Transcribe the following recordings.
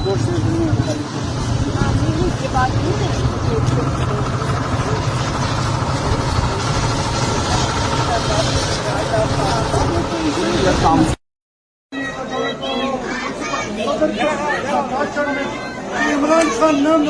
ये बात नहीं है। इमरान खान नाम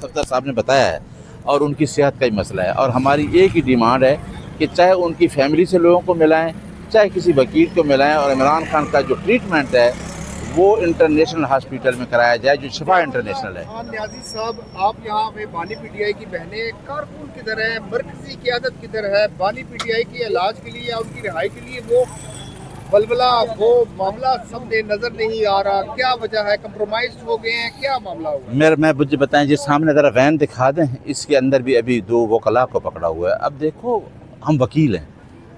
सफ्तार साहब ने बताया है और उनकी सेहत का ही मसला है और हमारी एक ही डिमांड है कि चाहे उनकी फैमिली से लोगों को मिलाएं, चाहे किसी वकील को मिलाएं और इमरान खान का जो ट्रीटमेंट है वो इंटरनेशनल हॉस्पिटल में कराया जाए जो शिफा इंटरनेशनल है। हाँ न्याजी साहब, आप यहाँ पे बानी पीटीआई की बहनें कारकुन किधर है, मरकजी क़यादत किधर है? बानी पीटीआई के इलाज के लिए या उनकी रिहाई के लिए वो बलबला वो मामला सामने नजर नहीं आ रहा, क्या वजह है? कंप्रोमाइज हो गए हैं, क्या मामला हुआ? मैं मुझे बताएं जी, सामने ज़रा वैन दिखा दें, इसके अंदर भी अभी 2 वकला को पकड़ा हुआ है। अब देखो, हम वकील हैं,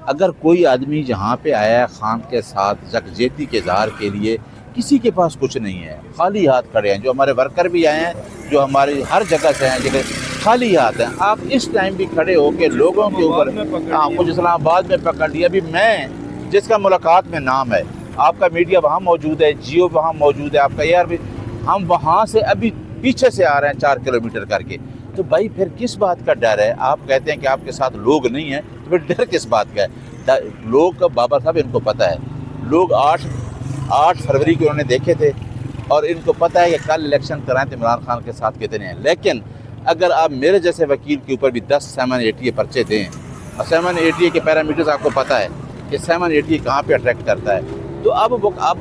अगर कोई आदमी जहाँ पे आया खान के साथ यकजहती के इज़हार के लिए, किसी के पास कुछ नहीं है, खाली हाथ खड़े हैं, जो हमारे वर्कर भी आए हैं, जो हमारी हर जगह से हैं, जगह खाली हाथ हैं। आप इस टाइम भी खड़े होकर लोगों के ऊपर कुछ इस्लामाबाद में पकड़ लिया। अभी मैं जिसका मुलाकात में नाम है, आपका मीडिया वहाँ मौजूद है, जियो वहाँ मौजूद है, आपका एयर भी, हम वहाँ से अभी पीछे से आ रहे हैं 4 किलोमीटर करके। तो भाई फिर किस बात का डर है? आप कहते हैं कि आपके साथ लोग नहीं हैं, तो फिर डर किस बात का है? लोग बाबर साहब इनको पता है, लोग 8 फरवरी को उन्होंने देखे थे और इनको पता है कि कल इलेक्शन कराएं तो इमरान खान के साथ कितने हैं। लेकिन अगर आप मेरे जैसे वकील के ऊपर भी 10 780 पर्चे दें और 780 के पैरामीटर्स आपको पता है कि 780 कहाँ पे अट्रैक्ट करता है, तो अब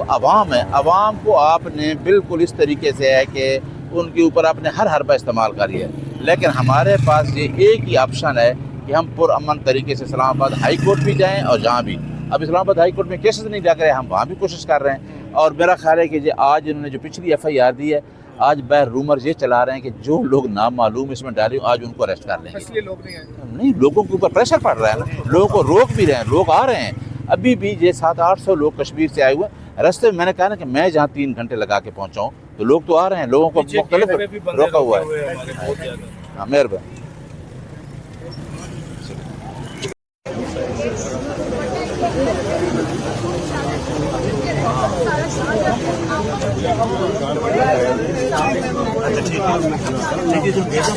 अवाम है, अवाम को आपने बिल्कुल इस तरीके से है कि उनके ऊपर आपने हर हरबा इस्तेमाल करी है। लेकिन हमारे पास ये एक ही ऑप्शन है कि हम पुरअमन तरीके से इस्लामाबाद हाई कोर्ट भी जाएँ और जहाँ भी, अब इस्लामाबाद हाई कोर्ट में केसेस नहीं लग रहे, हम वहाँ भी कोशिश कर रहे हैं। और मेरा ख्याल है कि आज इन्होंने जो पिछली FIR दी है, आज बैर रूमर ये चला रहे हैं कि जो लोग नामालूम इसमें डाले आज उनको अरेस्ट कर लेंगे। इसलिए लोग नहीं आए। नहीं, लोगों के ऊपर प्रेशर पड़ रहा है ना, लोगों को रोक भी रहे हैं, लोग आ रहे हैं। अभी भी ये 700-800 लोग कश्मीर से आए हुए हैं। रास्ते में मैंने कहा ना कि मैं जहाँ 3 घंटे लगा के पहुँचा हूँ, तो लोग तो आ रहे हैं, लोगों को मुख्तलिफ रोका हुआ है। हाँ, मेहरबानी। अच्छा ठीक है, जो भेजा